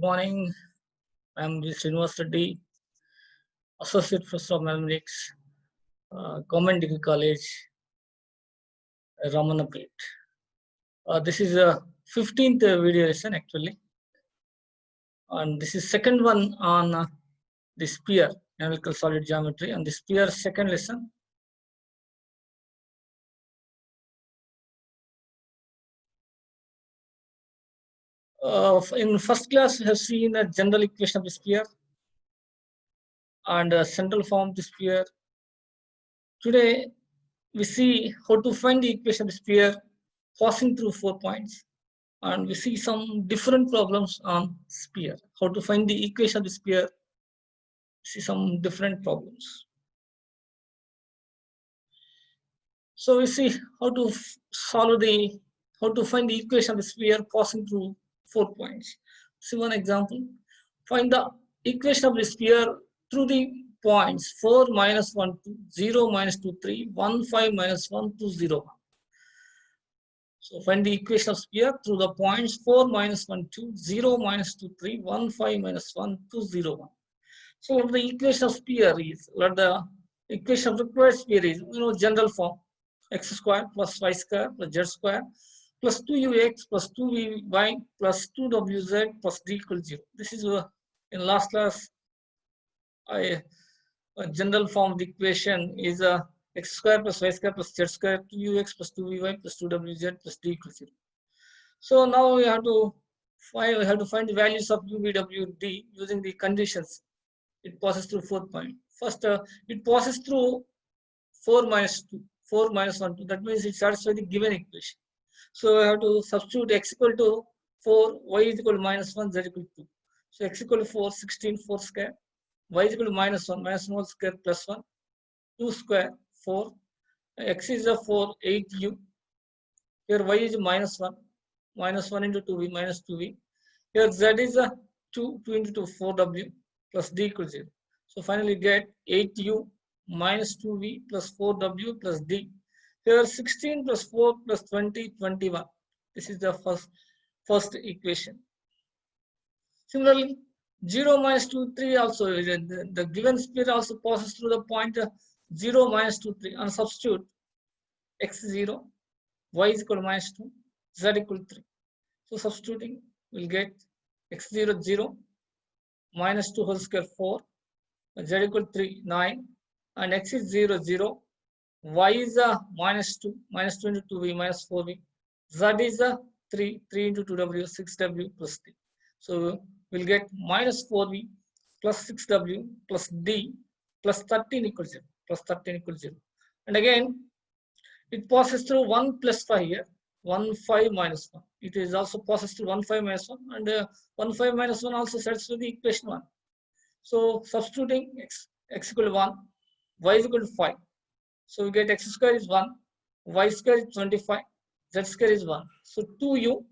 Good morning. I'm Srinivas Reddy, Associate Professor of Mathematics, Government Degree College, Ramanapet. This is a 15th video lesson actually, and this is second one on the sphere, analytical solid geometry, and the sphere second lesson. In first class, we have seen a general equation of the sphere and a central form of the sphere. Today, we see how to find the equation of the sphere passing through 4 points, and we see some different problems on sphere. How to find the equation of the sphere, see some different problems. So we see how to how to find the equation of the sphere passing through 4 points. See one example. Find the equation of the sphere through the points 4, minus 1, 2, 0, minus 2, 3, 1, 5, minus 1, 2, 0, 1. So find the equation of sphere through the points 4, minus 1, 2, 0, minus 2, 3, 1, 5, minus 1, 2, 0, 1. So what the equation of sphere is, what the equation of required sphere is, general form, x square plus y square plus z square plus 2ux plus 2vy plus 2wz plus d equals 0. This is in last class, a general form of the equation is x square plus y square plus z square 2ux plus 2vy plus 2wz plus d equals 0. So now we have to find the values of u, v, w, d using the conditions. It passes through 4 points. First, it passes through 4 minus 2, 4 minus 1, 2. That means it satisfies the given equation. So I have to substitute x equal to 4, y is equal to minus 1, z equal to 2. So x equal to 4, 16, 4 square. Y is equal to minus 1 whole square plus 1. 2 square, 4. X is a 4, 8u. Here y is minus 1. Minus 1 into 2v, minus 2v. Here z is a 2, 2 into 2, 4w plus d equals 0. So finally get 8u minus 2v plus 4w plus d. Here 16 plus 4 plus 20, 21. This is the first equation. Similarly, 0 minus 2, 3 also, the given sphere also passes through the point 0 minus 2, 3 and substitute x 0, y is equal to minus 2, z equal to 3. So substituting, we'll get x 0, 0, minus 2 whole square 4, z equal to 3, 9, and x is 0, 0, y is minus 2, minus 2 into 2v, minus 4v, z is 3, 3 into 2w, 6w plus d. So we'll get minus 4v plus 6w plus d plus 13 equals 0, plus 13 equals 0. And again, it passes through 1 plus 5 here, 1, 5 minus 1. It is also passes through 1, 5 minus 1, and 1, 5 minus 1 also satisfies the equation 1. So substituting x equal to 1, y is equal to 5. So we get x square is 1, y square is 25, z square is 1. So 2u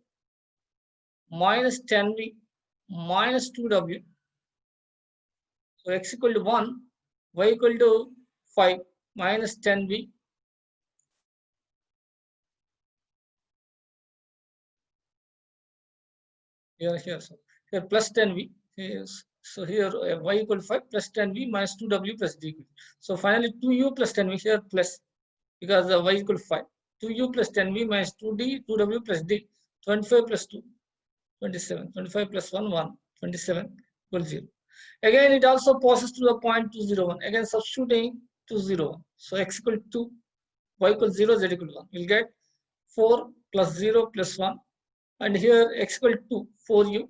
minus 10v minus 2w. So x equal to 1, y equal to 5 minus 10v. Here plus 10v. So here y equal to 5 plus 10v minus 2w plus d. So finally 2u plus 10v here plus, because y equal to 5. 2u plus 10v minus 2d, 2w plus d. 25 plus 2, 27. 25 plus 1, 1. 27 equals 0. Again, it also passes to the point 201. Again, substituting 201. So x equal to 2, y equal to 0, z equal to 1. We'll get 4 plus 0 plus 1. And here x equal to 2, 4u,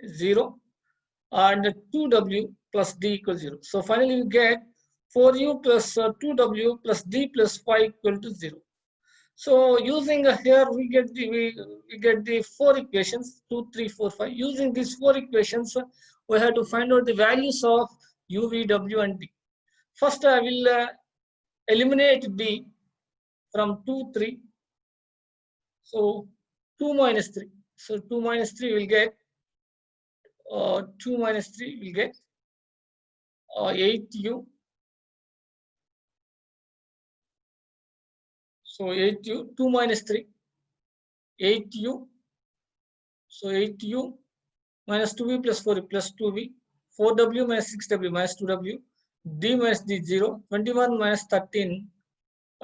0. And 2w plus d equals 0. So finally, we get 4u plus 2w plus d plus 5 equal to 0. So using here we get the 4 equations 2, 3, 4, 5. Using these 4 equations, we have to find out the values of u, v, w, and d. First, I will eliminate d from 2, 3. So 2 minus 3. So 2 minus 3 will get 2 minus 3 will get 8u. So 8u, 2 minus 3, 8u. So 8u minus 2v plus 4v plus 2v, 4w minus 6w minus 2w, d minus d 0, 21 minus 13,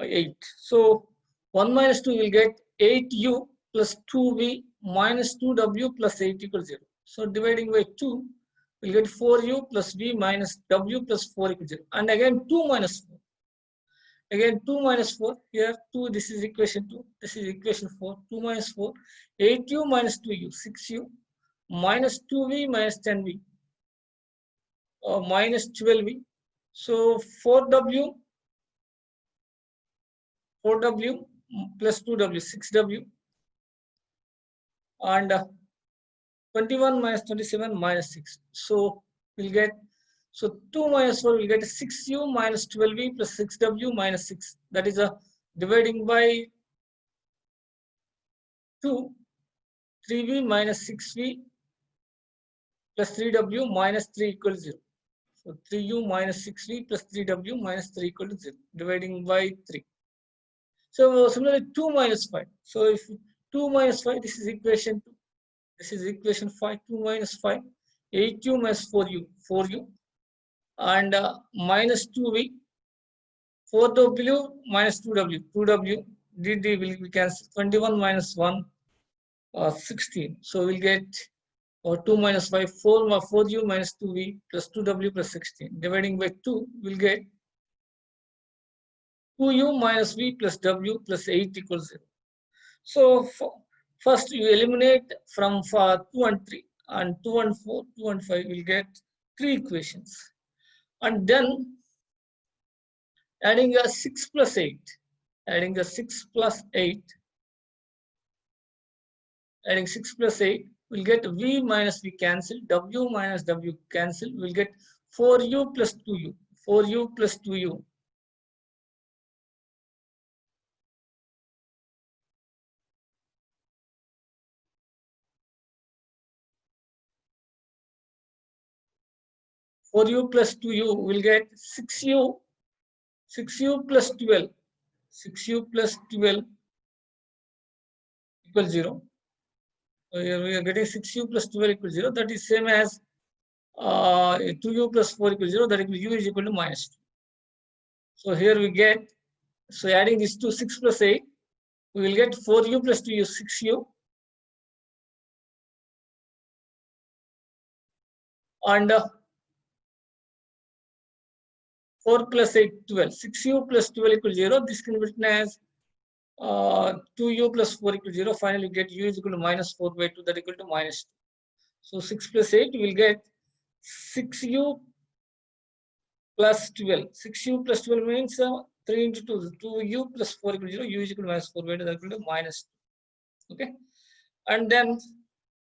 8. So 1 minus 2 will get 8u plus 2v minus 2w plus 8 equals 0. So dividing by 2, we'll get 4u plus v minus w plus 4 equals 0. And again 2 minus 4. Again 2 minus 4. Here 2, this is equation 2. This is equation 4. 2 minus 4. 8u minus 2u. 6u minus 2v minus 10v. Minus 12v. So 4w plus 2w, 6w, and 21 minus 27 minus 6. So we'll get, so 2 minus 4 will get 6u minus 12v plus 6w minus 6. That is a dividing by 2, 3v minus 6v plus 3w minus 3 equals 0. So 3u minus 6v plus 3w minus 3 equal to 0, dividing by 3. So similarly 2 minus 5. So if 2 minus 5, this is equation 2. This is equation 5. 2 minus 5. 8u minus 4u. 4u. And minus 2v. 4w minus 2w. 2w. dd will be cancelled. 21 minus 1. 16. So we'll get 2 minus 5. 4u minus 2v plus 2w plus 16. Dividing by 2, we'll get 2u minus v plus w plus 8 equals 0. So first you eliminate from 2 and 3, and 2 and 4, 2 and 5 will get 3 equations. And then adding a 6 plus 8, adding a 6 plus 8, adding 6 plus 8, we'll get v minus v cancel, w minus w cancel, we'll get 4u plus 2u, 4u plus 2u. For u plus 2u will get 6u plus 12, 6u plus 12 equals 0. So here we are getting 6u plus 12 equals 0. That is same as 2u plus 4 equals 0. That equals u is equal to minus 2. So here we get, so adding this to 6 plus 8, we will get 4u plus 2u, 6u. And 4 plus 8, 12. 6u plus 12 equals 0. This can be written as 2u plus 4 equals 0. Finally, get u is equal to minus 4 by 2, that equal to minus 2. So 6 plus 8, we will get 6u plus 12. 6u plus 12 means 3 into 2. 2u plus 4 equals 0. U is equal to minus 4 by 2, that equal to minus 2. Okay. And then,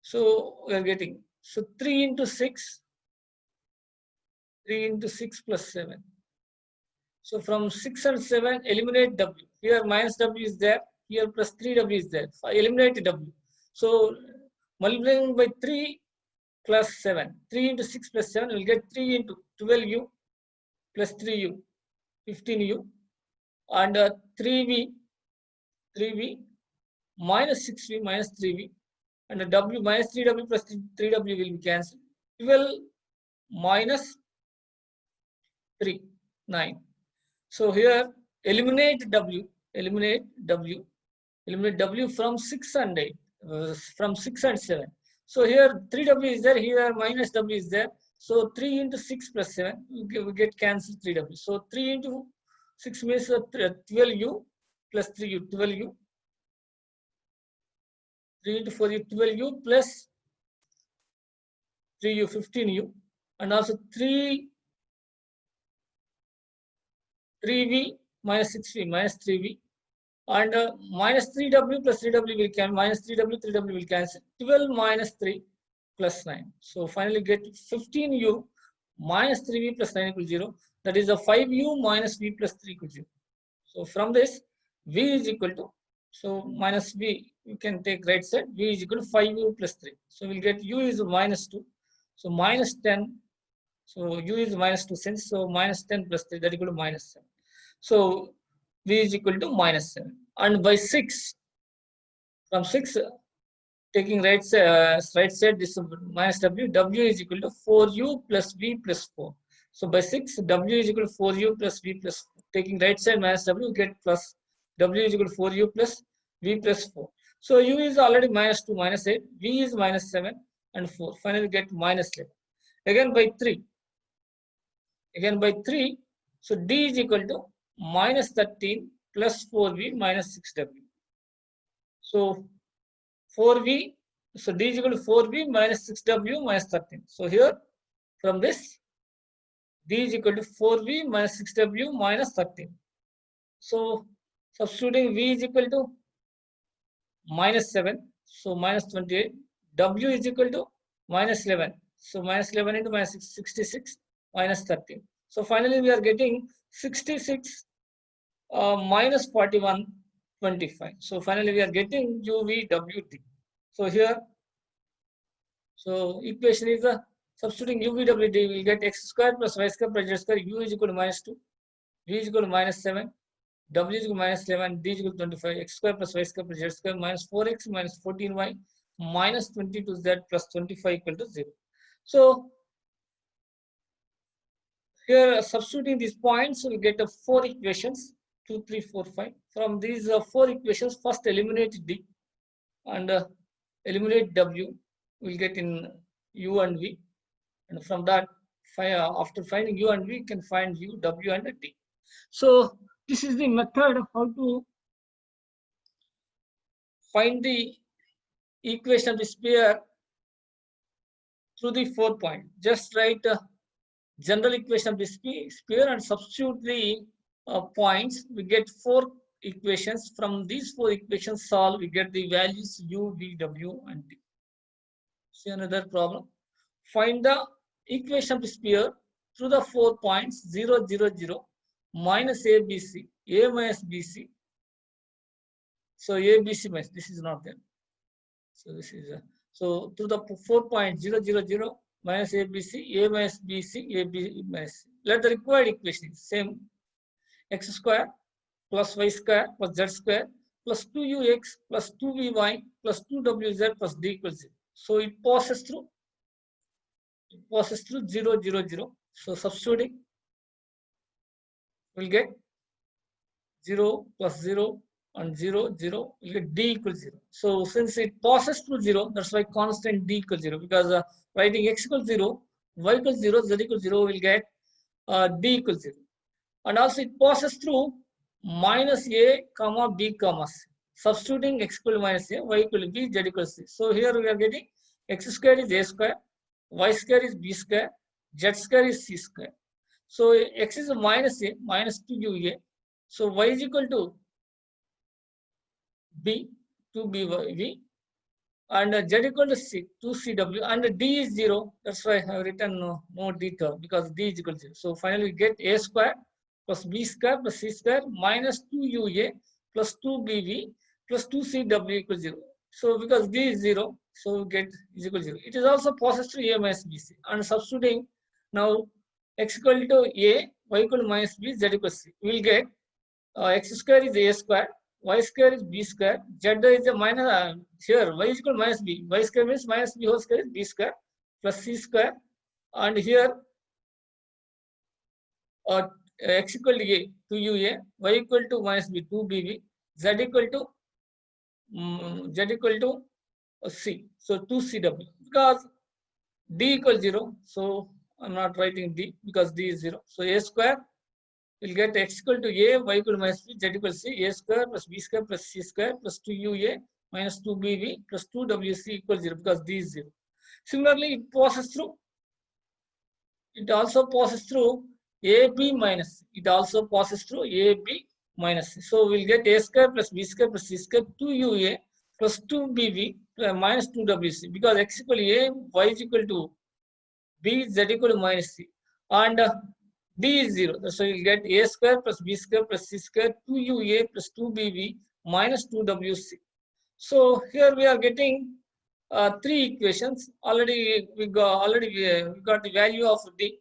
so we are getting, so 3 into 6. 3 into 6 plus 7. So from 6 and 7, eliminate w. Here minus w is there. Here plus 3w is there. So eliminate w. So multiplying by 3 plus 7. 3 into 6 plus 7 will get 3 into 12u plus 3u, 15u. And 3v minus 6v minus 3v. And the w minus 3w plus 3w will be cancelled. 12 minus 3, 9. So here eliminate w from 6 and 8, from 6 and 7. So here 3w is there, here minus w is there. So 3 into 6 plus 7, we get cancelled 3w. So 3 into 6 means 12u plus 3u, 12u. 3 into 4u, 12u plus 3u, 15u. And also 3v minus 6v minus 3v, and minus 3w plus 3w will cancel, minus 3w will cancel, 12 minus 3 plus 9. So finally get 15u minus 3v plus 9 equals 0. That is a 5u minus v plus 3 equals 0. So from this, v is equal to, so minus v, you can take right side, v is equal to 5u plus 3. So we'll get u is minus 2. So minus 10. So u is minus 2 cents. So minus 10 plus 3, that equal to minus 7. So v is equal to minus 7. And by 6, from 6, taking right side, this minus w. W is equal to 4u plus v plus 4. So by 6, w is equal to 4u plus v plus 4. Taking right side minus w, get plus w is equal to 4u plus v plus 4. So u is already minus 2, minus 8. V is minus 7 and 4. Finally get minus 11. Again by 3. Again by 3. So d is equal to minus 13 plus 4v minus 6w. So 4v, so d is equal to 4v minus 6w minus 13. So here from this, d is equal to 4v minus 6w minus 13. So substituting v is equal to minus 7, so minus 28. W is equal to minus 11. So minus 11 into minus 66 minus 13. So finally we are getting 66 minus 41 25. So finally we are getting UVWT. So here, so equation is substituting UVWT, we will get x square plus y square plus z square. U is equal to minus 2, v is equal to minus 7, w is equal to minus 11, d is equal to 25, x square plus y square plus z square minus 4x minus 14y minus 22z plus 25 equal to 0. So here substituting these points, we get 4 equations, 2, 3, 4, 5. From these 4 equations, first eliminate d and eliminate w. We'll get in u and v, and from that, after finding u and v, can find u, w, and d. So this is the method how to find the equation of the sphere through the 4 point. Just write general equation of the sphere and substitute the points. We get 4 equations. From these 4 equations solved, we get the values u, v, w, and d. See another problem. Find the equation of the sphere through the 4 points 0, 0, 0, minus ABC, A minus BC. So ABC minus, this is not there. So this is so through the 4 points 0, 0, 0, minus ABC, A minus BC, AB minus C. Let the required equation is same. X square plus y square plus z square plus 2ux plus 2vy plus 2wz plus d equals 0. So it passes through 0, 0, 0. So substituting, we'll get 0 plus 0 and 0, 0, we'll get d equals 0. So since it passes through 0, that's why constant d equals 0. Because writing x equals 0, y equals 0, z equals 0, we'll get d equals 0. And also it passes through minus a comma b comma c. Substituting x equal to minus a, y equal to b, z equal to c. So here we are getting x square is a square, y square is b square, z square is c square. So x is minus a, minus 2ua. So y is equal to b, 2bv, and z equal to c, 2cw, and d is 0. That's why I have written no d term, because d is equal to 0. So finally we get a square plus b square plus c square minus 2ua plus 2bv plus 2cw equals 0. So because d is 0, so we get is equal to 0. It is also passes through a minus bc. And substituting now x equal to a, y equal to minus b, z equal to c. We will get x square is a square, y square is b square, z is a minus, here y is equal to minus b. Y square means minus b whole square is b square plus c square. And here x equal to a, 2ua, y equal to minus b, 2bv, z equal to c, so 2cw. Because d equals 0, so I'm not writing d because d is 0. So a square will get x equal to a, y equal to minus b, z equal to c, a square plus b square plus c square plus 2ua minus 2bv plus 2wc equals 0, because d is 0. Similarly, it also passes through AB minus C. It also passes through AB minus C. So we'll get a square plus b square plus c square 2ua plus 2bv minus 2wc, because x equal to a, y is equal to b, z equal to minus c, and d is 0. So you'll get a square plus b square plus c square 2ua plus 2bv minus 2wc. So here we are getting 3 equations. Already we got the value of d.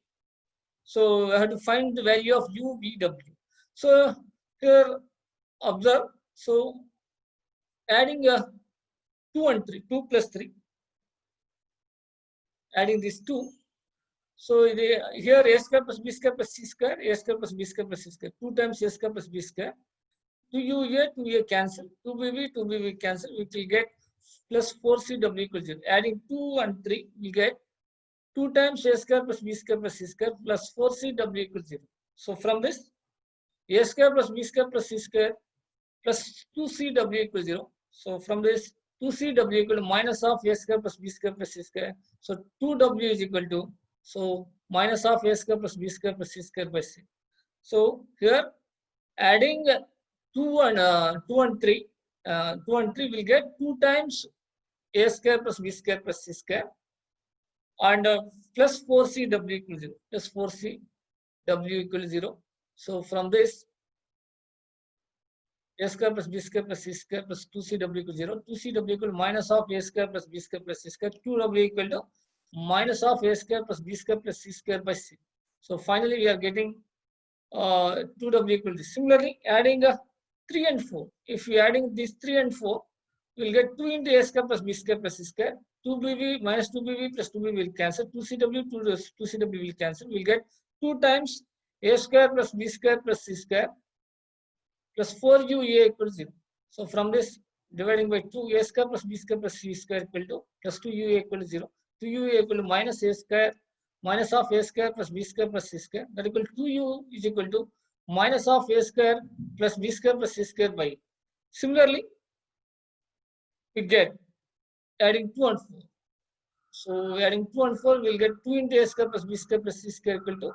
So I have to find the value of u, v, w. So here observe. So adding 2 and 3, 2 plus 3, adding these 2. So here a square plus b square plus c square, a square plus b square plus c square, 2 times a square plus b square. 2a cancel, 2bb cancel, which will get plus 4cw equals 0. Adding 2 and 3, we get 2 times a square plus b square plus c square plus 4cw equals 0. So from this, a square plus b square plus c square plus 2cw equals 0. So from this, 2cw equal to minus of a square plus b square plus c square. So 2w is equal to, so minus of a square plus b square plus c square by c. So here adding 2 and 3, 2 and 3 will get 2 times a square plus b square plus c square and plus 4cw equals 0, plus 4cw equals 0. So from this, a square plus b square plus c square plus 2cw equals 0, 2cw equal to minus of a square plus b square plus c square, 2w equal to minus of a square plus b square plus c square by c. So finally we are getting 2w equal to. Similarly, adding 3 and 4. If we adding these 3 and 4, we will get 2 into a square plus b square plus c square. 2bb minus 2bb plus 2bb will cancel. 2cw will cancel. We will get 2 times a square plus b square plus c square plus 4ua equals 0. So from this, dividing by 2, a square plus b square plus c square equal to plus 2ua equal to 0. 2ua equal to minus a square minus of a square plus b square plus c square. That equal to 2u is equal to minus of a square plus b square plus c square by. Similarly, we get adding 2 and 4. So adding 2 and 4, we'll get 2 into a square plus b square plus c square equal to,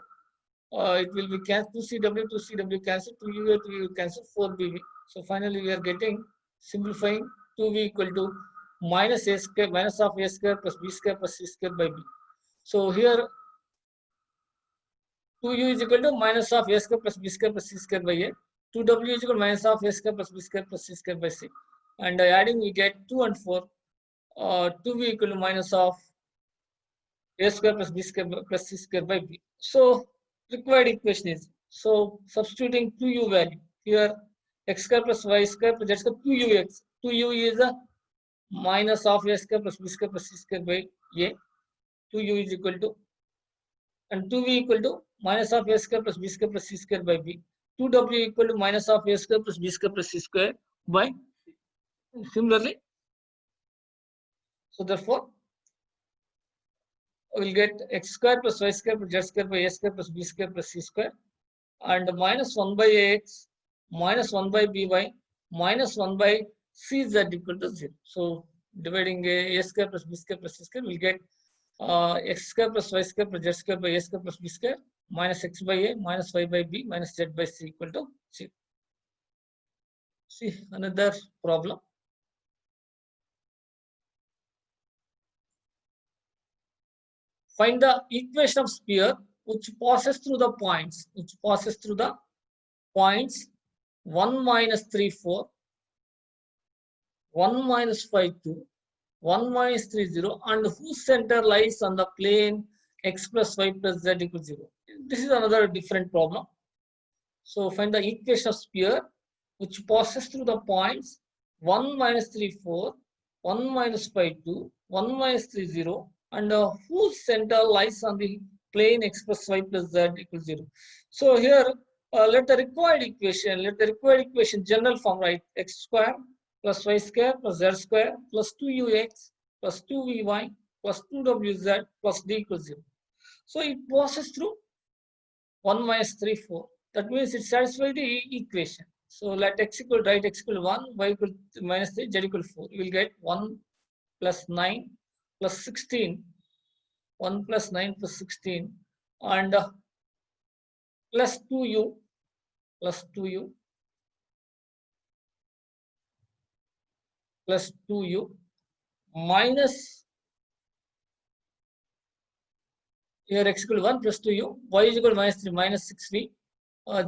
it will be cancel, 2cw cancel, 2u cancel, 4bb. So finally we are getting, simplifying, 2v equal to minus a square minus of a square plus b square plus c square by b. So here 2u is equal to minus of a square plus b square plus c square by a. 2w is equal to minus of a square plus b square plus c square by c. And adding, we get 2 and 4. 2v equal to minus of a square plus b square plus c square by b. So required equation is, so substituting 2u value here, x square plus y square plus z square 2ux. 2u is a minus of a square plus b square plus c square by a. 2u is equal to, and 2v equal to minus of a square plus b square plus c square by b. 2w equal to minus of a square plus b square plus c square by. Similarly, so therefore we will get x square plus y square plus z square by a square plus b square plus c square, and minus 1 by ax minus 1 by by minus 1 by cz equal to 0. So dividing a square plus b square plus c square, we will get x square plus y square plus z square by a square plus b square minus x by a minus y by b minus z by c equal to 0. See another problem. Find the equation of sphere which passes through the points, 1 minus 3, 4, 1 minus 5, 2, 1 minus 3, 0, and whose center lies on the plane x plus y plus z equals 0. This is another different problem. So find the equation of sphere which passes through the points 1 minus 3, 4, 1 minus 5, 2, 1 minus 3, 0, and whose center lies on the plane x plus y plus z equals 0. So here, let the required equation general form write, x square plus y square plus z square plus 2ux plus 2vy plus 2wz plus d equals 0. So it passes through 1 minus 3, 4. That means it satisfies the equation. So let x equal, write x equal 1, y equal minus 3, z equal 4. You will get 1 plus 9 plus 16, 1 plus 9 plus 16, and plus 2u plus 2u plus 2u minus, here x equal 1 plus 2u, y is equal to minus 3 minus 6v,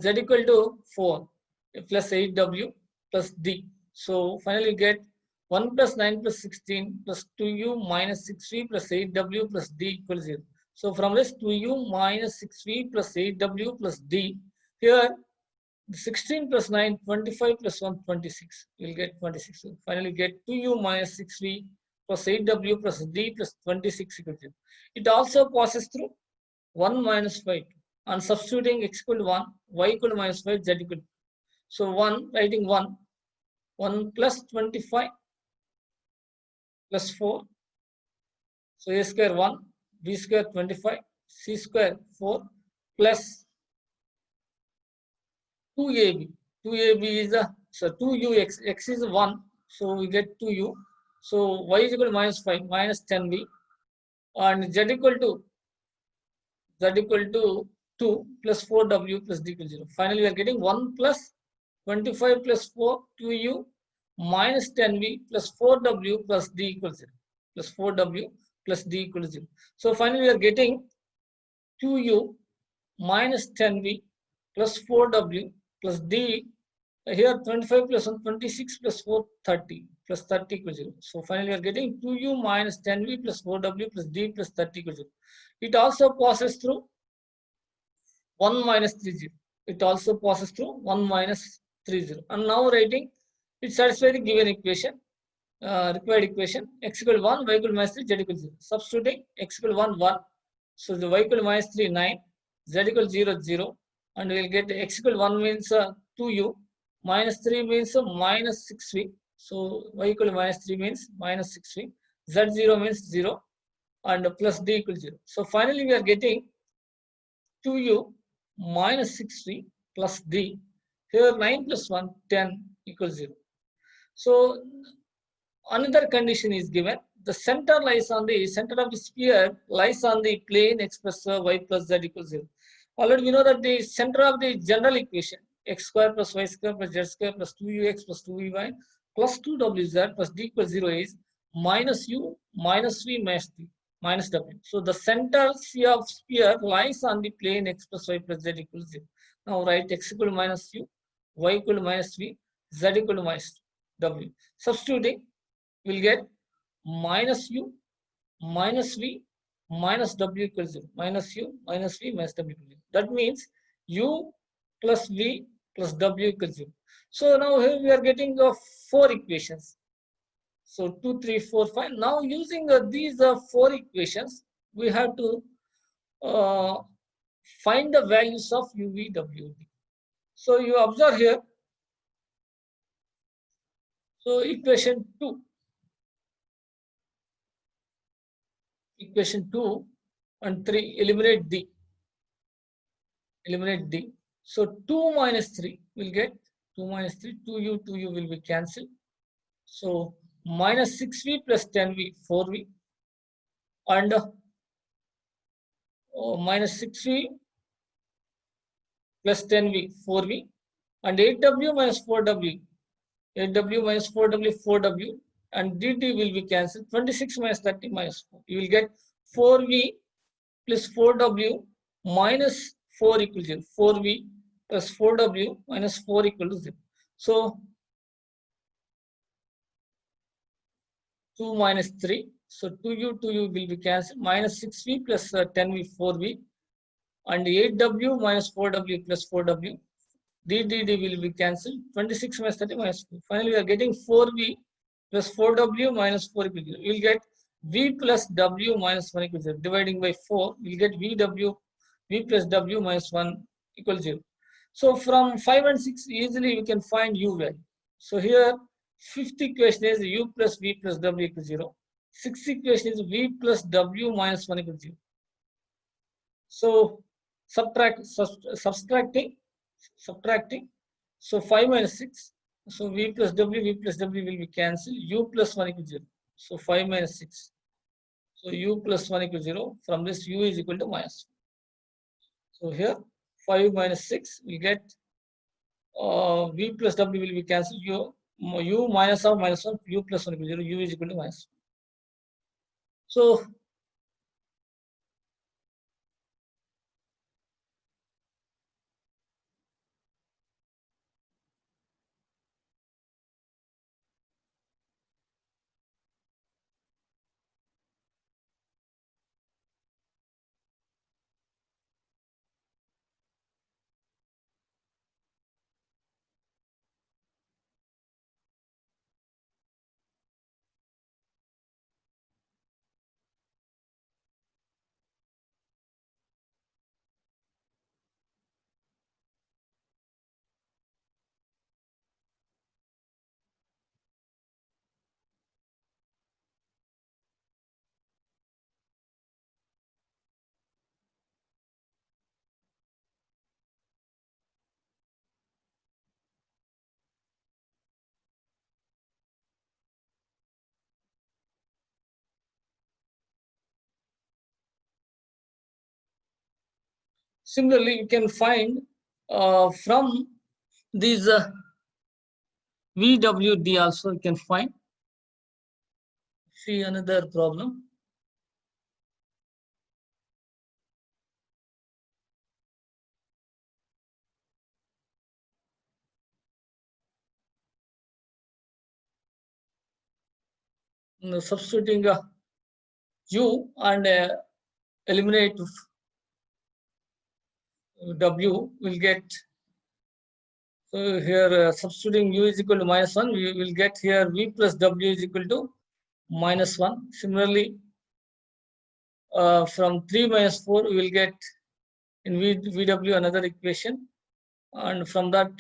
z equal to 4 plus 8w plus d. So finally get 1 plus 9 plus 16 plus 2u minus 6v plus 8w plus d equals 0. So from this 2u minus 6v plus 8w plus d, here 16 plus 9, 25 plus 1, 26. We'll get 26. So finally get 2u minus 6v plus 8w plus d plus 26 equal to 0. It also passes through 1 minus 5. And substituting x equal to 1, y equal to minus 5, z equal to 2. So 1, writing 1, 1 plus 25 plus 4. So a square 1, b square 25, c square 4 plus 2ab. 2ab is a, so 2u x is 1, so we get 2u. So y is equal to minus 5 minus 10b, and z equal to 2 plus 4w plus d equal to 0. Finally, we are getting 1 plus 25 plus 4 2u minus 10v plus 4w plus d equals 0. Plus 4w plus d equals 0. So finally, we are getting 2u minus 10v plus 4w plus d. Here 25 plus 1, 26 plus 4, 30 plus 30 equals 0. So finally, we are getting 2u minus 10v plus 4w plus d plus 30 equals 0. It also passes through 1 minus 30. It also passes through 1 minus 30. And now writing, it satisfies the given equation, required equation, x equal 1, y equal minus 3, z equal 0. Substituting x equal 1, 1. So the y equal minus 3, 9, z equal 0, 0. And we'll get x equal 1 means 2u, minus 3 means minus 6v. So y equal minus 3 means minus 6v. Z0 means 0, and plus d equal 0. So finally, we are getting 2u minus 6v plus d. Here 9 plus 1, 10 equals 0. So another condition is given. The center of the sphere lies on the plane x plus y plus z equals 0. Already we know that the center of the general equation, x square plus y square plus z square plus 2ux plus 2vy plus 2wz plus d equals 0 is minus u minus v minus w. So the center C of sphere lies on the plane x plus y plus z equals 0. Now write x equal to minus u, y equal to minus v, z equal to minus w. Substituting, we'll get minus u minus v minus w equals 0. Minus u minus v minus w equals 0. That means u plus v plus w equals 0. So now here we are getting 4 equations. So 2, 3, 4, 5. Now using these 4 equations, we have to find the values of u, v, w, d. So you observe here. So equation 2 and 3 eliminate d. Eliminate d. So 2 minus 3 will get 2 minus 3, 2u will be cancelled. So minus 6v plus 10v, 4v, and minus 6v plus 10v, 4v, and 8w minus 4w, 8w minus 4w, 4w, and dt will be cancelled. 26 minus 30 minus 4. You will get 4v plus 4w minus 4 equals 0. 4v plus 4w minus 4 equals 0. So 2 minus 3. So 2u will be cancelled. Minus 6v plus 10v, 4v, and 8w minus 4w plus 4w. D will be cancelled. 26 minus 30 minus 4. Finally, we are getting 4v plus 4w minus 4 equals 0. We will get v plus w minus 1 equals 0. Dividing by 4, we will get v plus w minus 1 equals 0. So from 5 and 6, easily we can find u value. So here, fifth equation is u plus v plus w equals 0. Sixth equation is v plus w minus 1 equals 0. So subtracting. So 5 minus 6. So v plus w will be cancelled. U plus 1 equals 0. So 5 minus 6. So u plus 1 equals 0. From this, u is equal to minus 1. So here 5 minus 6 we get v plus w will be cancelled. U minus of minus 1, u plus 1 equals 0. U is equal to minus 1. So Similarly, you can find from these VWD also you can find. See another problem. Substituting U and eliminate W will get. So here substituting U is equal to -1, we will get here V plus W is equal to -1. Similarly, from 3 minus 4, we will get in VW another equation, and from that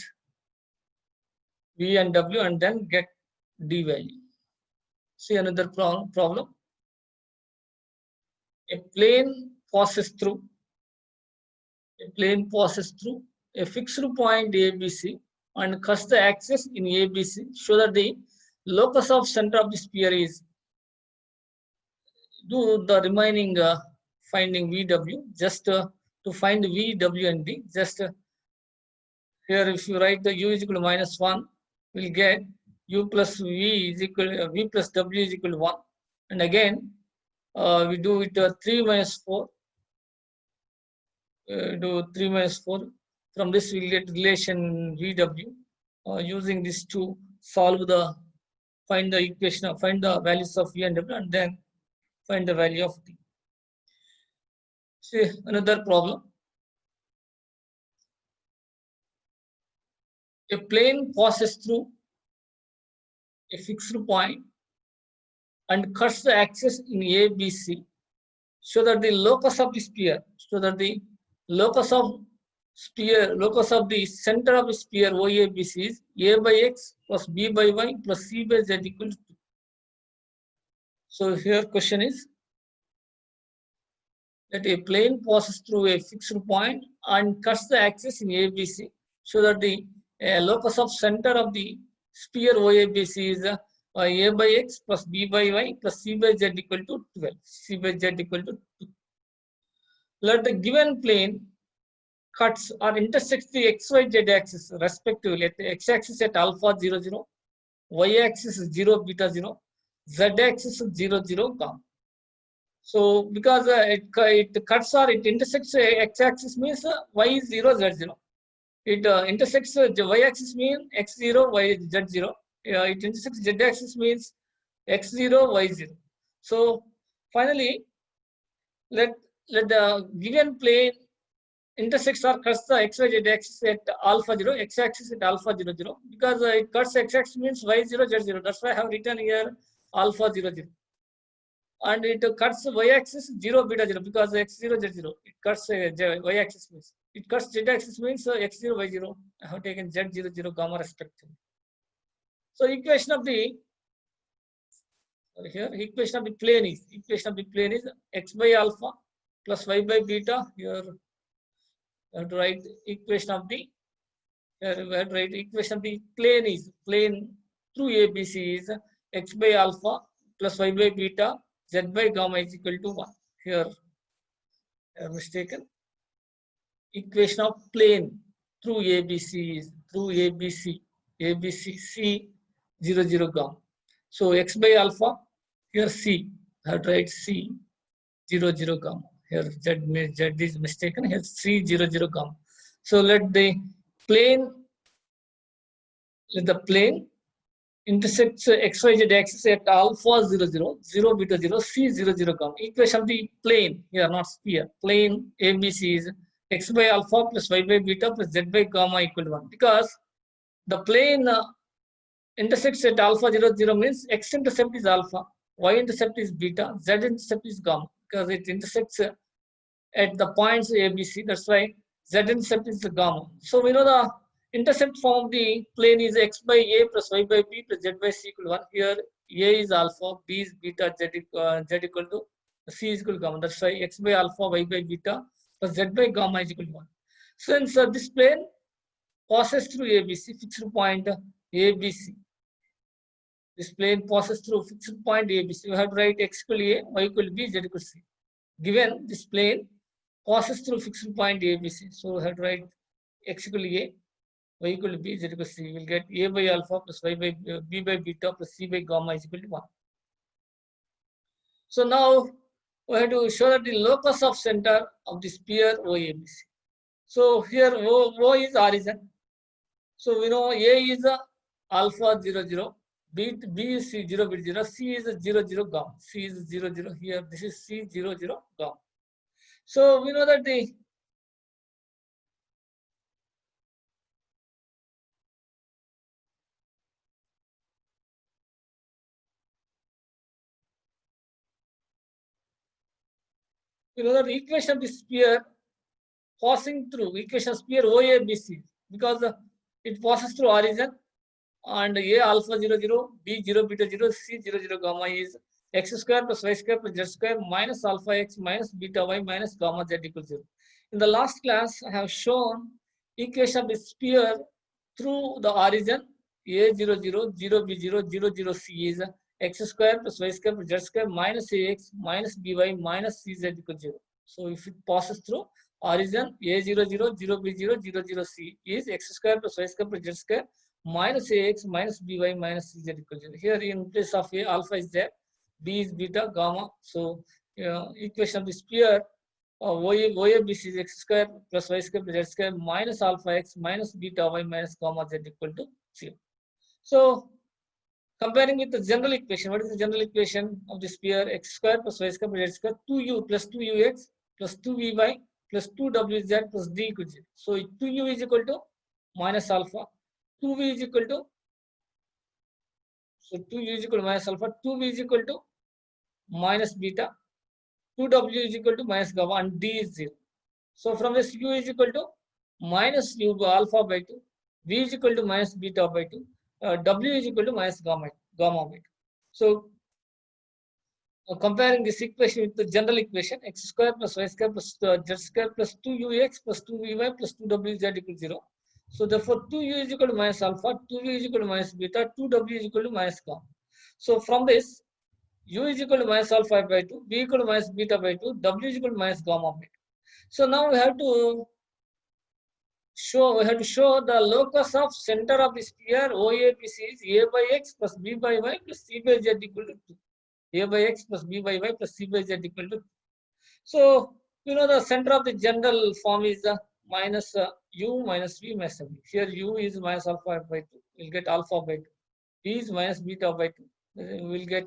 V and W, and then get D value. See another problem. A plane passes through a fixed point ABC and cuts the axis in ABC so that the locus of center of the sphere is. Do the remaining finding VW just to find VW and D. Just here, if you write the U is equal to -1, we'll get U plus V is equal V plus W is equal to 1. And again, we do it 3 minus 4. Do 3 minus 4. From this, we'll get relation VW. Using this to solve find the equation, find the values of V and W, and then find the value of D. See another problem. A plane passes through a fixed point and cuts the axis in ABC so that the locus of the sphere, locus of the center of the sphere OABC is A by X plus B by Y plus C by Z equal to 2. So here question is that a plane passes through a fixed point and cuts the axis in ABC so that the locus of center of the sphere OABC is A by X plus B by Y plus C by Z equal to 12. C by Z equal to 2. Let the given plane cuts or intersects the XYZ axis respectively at the x-axis at alpha 0, 0, y-axis is 0, beta 0, z-axis is 0, 0, gamma. So because it cuts or it intersects x-axis means y is 0, z 0. It intersects y-axis means x 0, y z 0. It intersects z-axis means x 0, y 0. So finally, let the given plane intersects or cuts the xyz axis at alpha 0, x-axis at alpha 0, 0. Because it cuts x-axis means y 0, z 0. That's why I have written here alpha 0, 0. And it cuts y-axis 0, beta 0 because x 0, z 0. It cuts y-axis means. It cuts z-axis means x 0, y 0. I have taken z 0, 0, gamma respectively. So equation of the plane is x by alpha plus y by beta. Here I have to write equation of the plane is plane through ABC is x by alpha plus y by beta z by gamma is equal to 1. Here I am mistaken. Equation of plane through ABC is ABC C 0, 0, gamma. So x by alpha, here C, I have to write C 0, 0, gamma. Here Z is mistaken, here C 0, 0, gamma. So let the plane intersects XYZ axis at alpha 0, 0, 0, beta 0, C 0, 0, gamma. Equation of the plane, here not sphere, plane ABC is x by alpha plus y by beta plus z by gamma equal to 1. Because the plane intersects at alpha 0, 0 means x intercept is alpha, y intercept is beta, z intercept is gamma. Because it intersects at the points ABC, that's why z intercept is the gamma. So we know the intercept form of the plane is x by a plus y by b plus z by c equal to 1. Here a is alpha, b is beta, z equal to c is equal to gamma. That's why x by alpha, y by beta plus z by gamma is equal to 1. Since this plane passes through ABC, fixed point ABC. This plane passes through fixed point ABC. You have to write x equal to a, y equal to b, z equal to c. Given this plane passes through fixed point A, B, C. So we have to write x equal to A, y equal to B, z equal to C. We will get A by alpha plus y by B by beta plus C by gamma is equal to 1. So now we have to show that the locus of center of the sphere OABC. So here O is origin. So we know A is alpha 0, 0, B is C 0, bit 0, C is 0, 0, gamma. C is 0, 0 here. This is C 0, 0, gamma. So we know that the equation of the sphere passing through equation of sphere OABC because it passes through origin and A alpha 0, 0, B 0, beta 0, C 0, 0, gamma is x square plus y square plus z square minus alpha x minus beta y minus gamma z equals 0. In the last class, I have shown equation of the sphere through the origin A 0, 0, 0, B 0, 0, 0, C is x square plus y square plus z square minus ax minus by minus cz equals 0. So if it passes through origin A 0, 0, 0, B 0, 0, 0, C is x square plus y square plus z square minus ax minus by minus cz equals 0. Here in place of A, alpha is there, B is beta, gamma. So equation of the sphere OABC is x square plus y square plus z square minus alpha x minus beta y minus gamma z equal to 0. So comparing with the general equation, what is the general equation of the sphere x square plus y square plus z square 2u plus 2ux plus 2vy plus 2wz plus d equal to 0. So 2u is equal to minus alpha, 2v is equal to, so 2u is equal to minus alpha, 2v is equal to minus beta, 2w is equal to minus gamma and d is 0. So from this u is equal to minus u alpha by 2, v is equal to minus beta by 2, w is equal to minus gamma by 2. So comparing this equation with the general equation x square plus y square plus z square plus 2ux plus 2vy plus 2wz equal to 0. So therefore 2u is equal to minus alpha, 2v is equal to minus beta, 2w is equal to minus gamma. So from this u is equal to minus alpha by 2, v equal to minus beta by 2, w is equal to minus gamma by 2. So now we have to show the locus of center of the sphere OABC is A by x plus b by y plus c by z equal to 2. A by x plus b by y plus c by z equal to 2. So the center of the general form is minus u minus v minus w. Here u is minus alpha by 2. We'll get alpha by 2. V is minus beta by 2. We'll get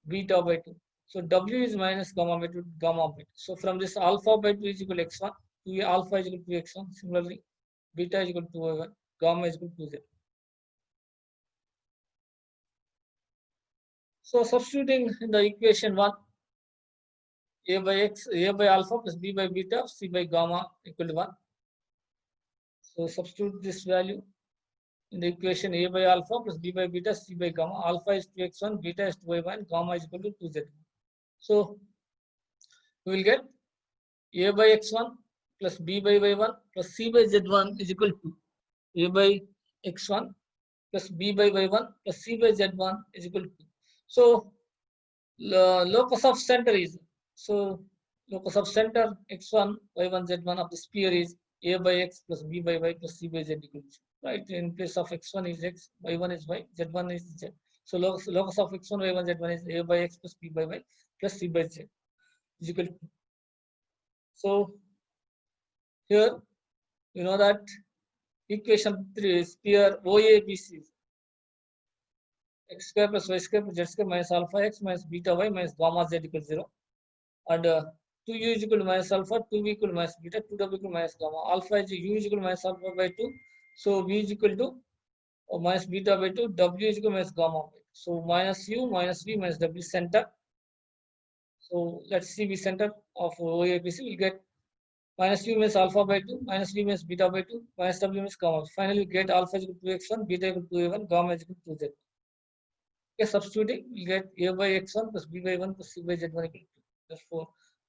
beta by 2. So w is minus gamma by 2, gamma by 2. So from this alpha by 2 is equal to x1, 2 alpha is equal to x1. Similarly, beta is equal to 2y1, gamma is equal to 2z. So substituting in the equation 1, a by x, a by alpha plus b by beta, c by gamma equal to 1. So substitute this value in the equation a by alpha plus b by beta, c by gamma. Alpha is 2x1, beta is 2y1, gamma is equal to 2z. So we will get a by x1 plus b by y1 plus c by z1 is equal to a by x1 plus b by y1 plus c by z1 is equal to 2. So locus of center is, so locus of center x1, y1, z1 of the sphere is a by x plus b by y plus c by z equal to 2. Right, in place of x1 is x, y1 is y, z1 is z. So locus of x1, y1, z1 is a by x plus b by y plus c by z is equal to 2. So here you know that equation 3 sphere OABC x square plus y square plus z square minus alpha x minus beta y minus gamma z equals 0. And 2u is equal to minus alpha, 2v equal to minus beta, 2w equal to minus gamma. Alpha is u is equal to minus alpha by 2. So v is equal to minus beta by 2, w is equal to minus gamma by 2. So minus u minus v minus w center. So let's see v center of OABC. We'll get minus u means alpha by 2, minus v means beta by 2, minus w means gamma. Finally, we get alpha is equal to x1, beta equal to a1, gamma is equal to 2z. Okay, substituting, we get a by x1 plus b by 1 plus c by z1 equal to 2. Therefore,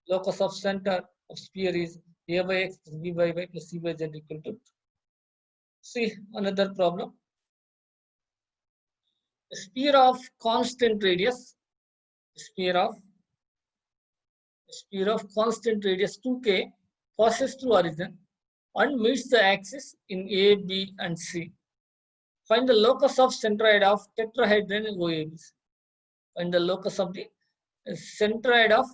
locus of center of sphere is a by x plus b by y plus c by z equal to 2. See another problem. A sphere of constant radius, sphere of sphere of constant radius 2k passes through origin and meets the axis in A, B, and C. Find the locus of centroid of tetrahedron OABC. Find the locus of the centroid of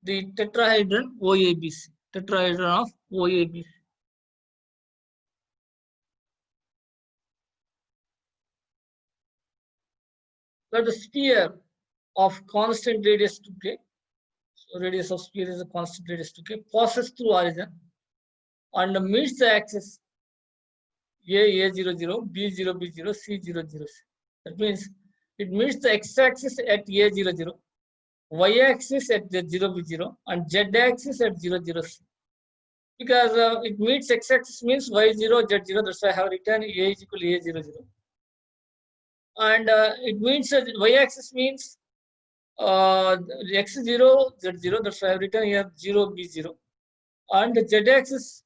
the tetrahedron OABC. Tetrahedron of OABC. Let the sphere of constant radius 2k, so radius of sphere is a constant radius 2k, passes through origin and meets the axis A00, B0, B0, C0, 0. That means it meets the x-axis at A00, y-axis at 0, B0, and z-axis at 0, 0. Because it meets x-axis means y0, z0, that's why I have written A is equal to A00. And it means y-axis means x0, z0, that's why I have written here 0, b0. And z-axis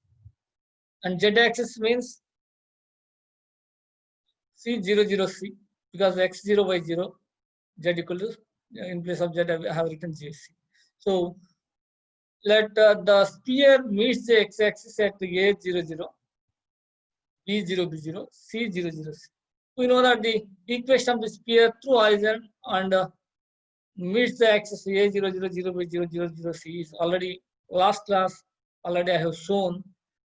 means c0, 0, c, because x0, y0, z equal to, in place of z I have written jc. So let the sphere meets the x-axis at a00, b0, b0, c0, 0, c. We know that the equation of the sphere through origin and meets the axis A0, 0, 0, by 0, 0, 0, C is already last class. Already I have shown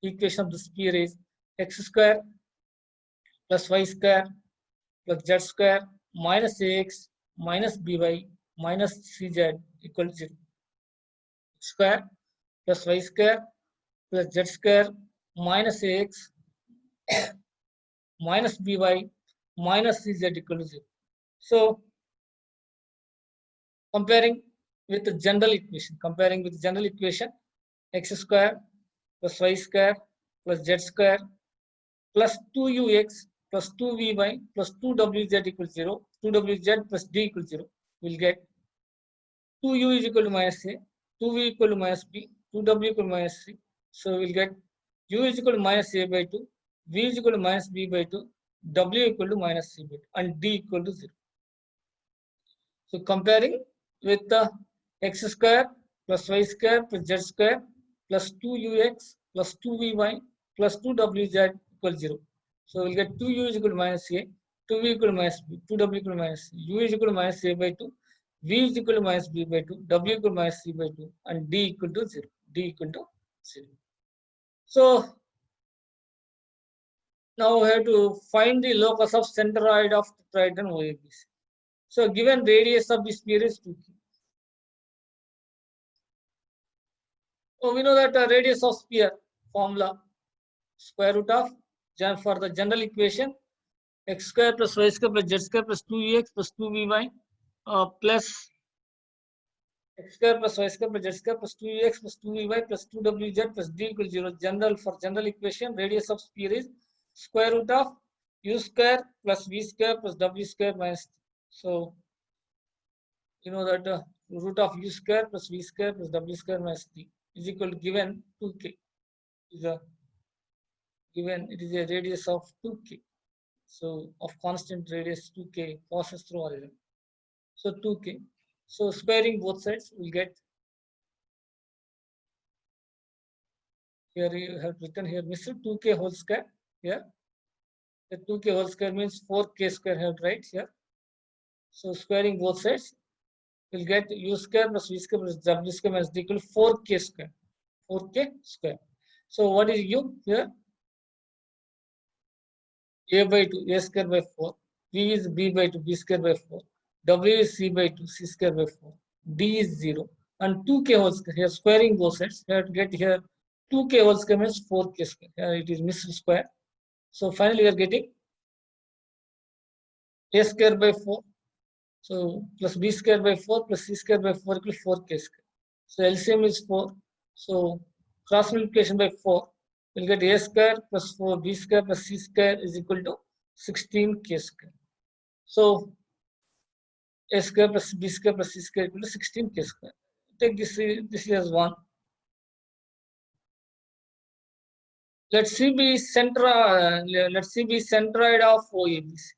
equation of the sphere is x square plus y square plus z square minus ax minus by minus cz equal to 0. X square plus y square plus z square minus ax minus by minus cz equal to 0. So comparing with the general equation, x square plus y square plus z square plus 2ux plus 2vy plus 2wz equals 0, 2wz plus d equals 0, we'll get 2u is equal to minus a, 2v equal to minus b, 2w equal to minus c. So we'll get u is equal to minus a by 2, v is equal to minus b by 2, w equal to minus c by 2, and d equal to 0. So comparing with the x square plus y square plus z square plus 2ux plus 2vy plus 2wz equals 0. So we'll get 2u is equal to minus a, 2v equal to minus b, 2w equal to minus c, u is equal to minus a by 2, v is equal to minus b by 2, w equal to minus c by 2, and d equal to 0. D equal to 0. So now we have to find the locus of centroid of tetrahedron OABC. So given radius of the sphere is 2k. So we know that the radius of sphere formula square root of for the general equation x square plus y square plus z square plus 2ux plus 2vy plus x square plus y square plus z square plus 2ux plus 2vy plus 2wz plus d equals 0. General for general equation, radius of sphere is square root of u square plus v square plus w square minus. So you know that root of u square plus v square plus w square minus d is equal to given 2k. Is a given it is a radius of 2k. So of constant radius 2k passes through origin. So 2k. So squaring both sides, we'll get, here you have written here, Mr. 2k whole square here. The 2k whole square means 4k square here, right here. So squaring both sides, we'll get u square plus v square plus w square minus d equal to 4k square. 4k square. So what is u here? A by 2, a square by 4. V is b by 2, b square by 4. W is c by 2, c square by 4. D is 0. And 2k whole square, here squaring both sides. You have to get here 2k whole square means 4k square. Here it is missed square. So finally we are getting a square by 4. So plus b square by 4 plus c square by 4 equals 4k square. So LCM is 4. So cross multiplication by 4. We'll get a square plus 4 b square plus c square is equal to 16k square. So a square plus b square plus c square equal to 16k square. Take this as 1. Let C be centroid of OABC.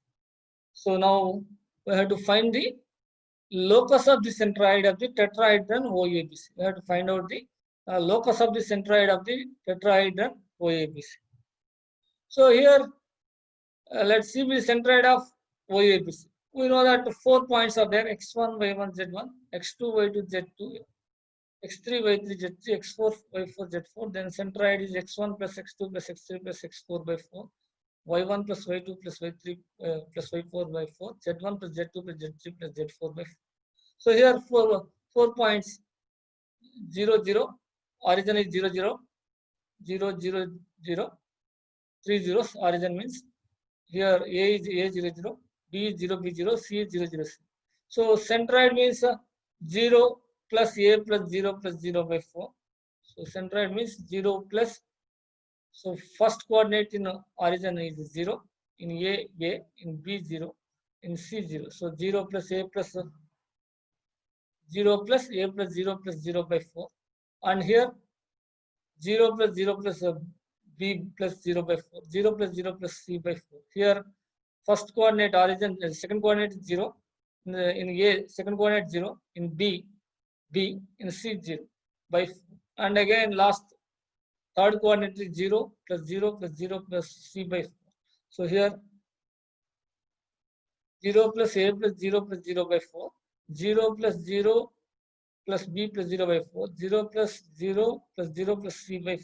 So now we have to find the locus of the centroid of the tetrahedron OABC. We have to find out the locus of the centroid of the tetrahedron OABC. So here, let's see the centroid of OABC. We know that 4 points are there: x1, y1, z1, x2, y2, z2, x3, y3, z3, x4, y4, z4. Then centroid is x1 plus x2 plus x3 plus x4 by 4. y1 plus y2 plus y3 plus y4 by 4, z1 plus z2 plus z3 plus z4 by 4. So here 4 points, 0, 0, origin is 0, 0, 0, 0, 0, 3 zeros, origin means here A is A 0, 0, B is 0, B 0, C is 0, 0, C. So centroid means 0 plus A plus 0 plus 0 by 4. So centroid means 0 plus, so first coordinate in origin is 0, in A, in B 0, in C 0. So 0 plus A plus 0 plus A plus 0 plus 0 by 4. And here 0 plus 0 plus B plus 0 by 4. 0 plus 0 plus C by 4. Here first coordinate origin, second coordinate is 0. In A, second coordinate 0. In B, in C 0 by 4. And again last third coordinate is 0 plus 0 plus 0 plus C by 4. So here 0 plus A plus 0 plus 0 by 4, 0 plus 0 plus B plus 0 by 4, 0 plus 0 plus 0 plus C by 4.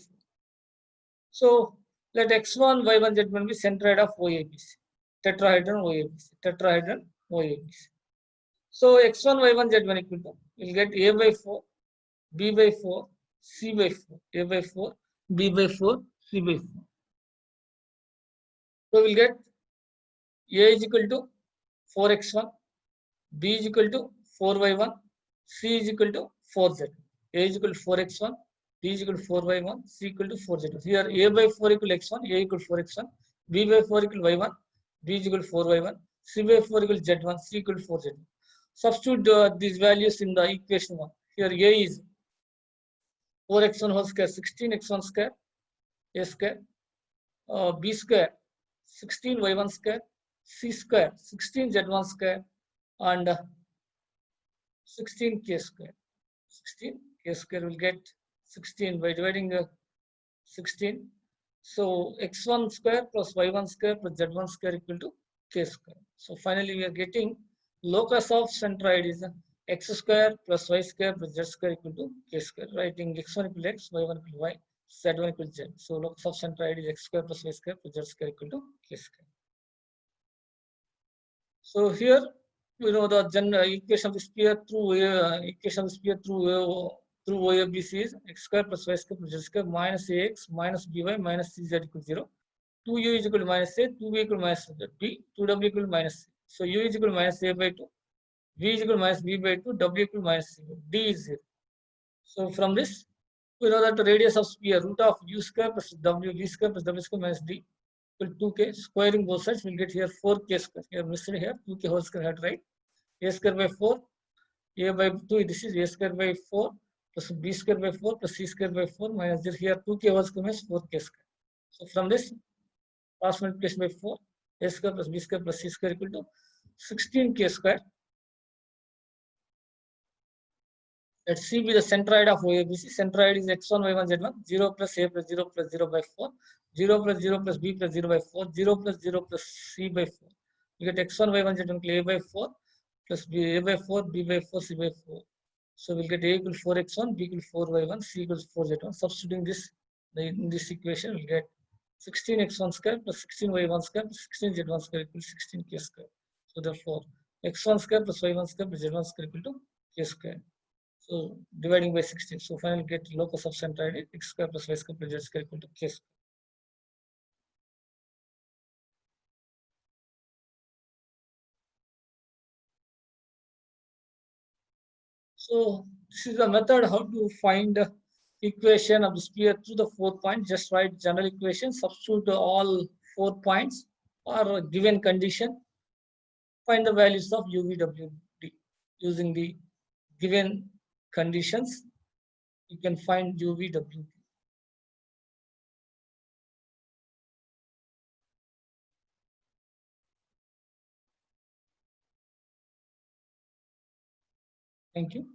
So let x1, y1, z1 be centroid of OABC, tetrahedron OABC. So x1, y1, z1 equal to, we'll get A by 4, B by 4, C by 4, A by 4, B by 4, C by 4. So we'll get A is equal to 4x1, B is equal to 4y1, C is equal to 4z. A is equal to 4x1, B is equal to 4y1, C equal to 4z. Here A by 4 equal to x1, A equal to 4x1, B by 4 equal to y1, B is equal to 4y1, C by 4 equal to z1, C equal to 4z. Substitute these values in the equation 1. Here A is 4x1 whole square, 16x1 square, A square, B square, 16y1 square, C square, 16z1 square, and 16k square. 16k square will get 16 by dividing 16. So x1 square plus y1 square plus z1 square equal to k square. So finally we are getting locus of centroid is x square plus y square plus z square equal to k square. Writing x1 equal to x, y1 equal to y, z1 equal to z. So locus of centroid is x square plus y square plus z square equal to k square. So here we know the general equation of the sphere through through OABC is x square plus y square plus z square minus ax minus by minus cz equal to 0. 2u is equal to minus a, 2b equal to minus b, 2w equal to minus c. So u is equal to minus a by 2, v is equal to minus b by 2, w equal to minus c. D is 0. So from this, we know that the radius of sphere root of u square plus w, v square plus w square minus d equal to 2k. Squaring both sides, we'll get here 4k square. Here missed here, 2k whole square had right. A square by 4, a by 2, this is a square by 4 plus b square by 4 plus c square by 4 minus this here 2k whole square means 4k square. So from this, cross multiplication by 4, a square plus b square plus c square equal to 16k square. Let C be the centroid of OABC. Centroid is x1, y1, z1, 0 plus a plus 0 plus 0 by 4, 0 plus 0 plus b plus 0 by 4, 0 plus 0 plus c by 4. You get x1, y1, z1 a by 4 plus b a by 4, b by 4, c by 4. So we'll get a equal 4x1, b equal 4y1, c equals 4z1. Substituting this in this equation, we'll get 16x1 square plus 16y1 square plus 16z1 square equals 16k square. So therefore, x1 square plus y1 square plus z1 square equal to k square. So dividing by 16. So finally get locus of centroid x square plus y square plus z square equal to k square. So this is the method how to find the equation of the sphere through the 4 points. Just write general equation, substitute all 4 points or given condition. Find the values of UVWD using the given conditions. You can find UVWD. Thank you.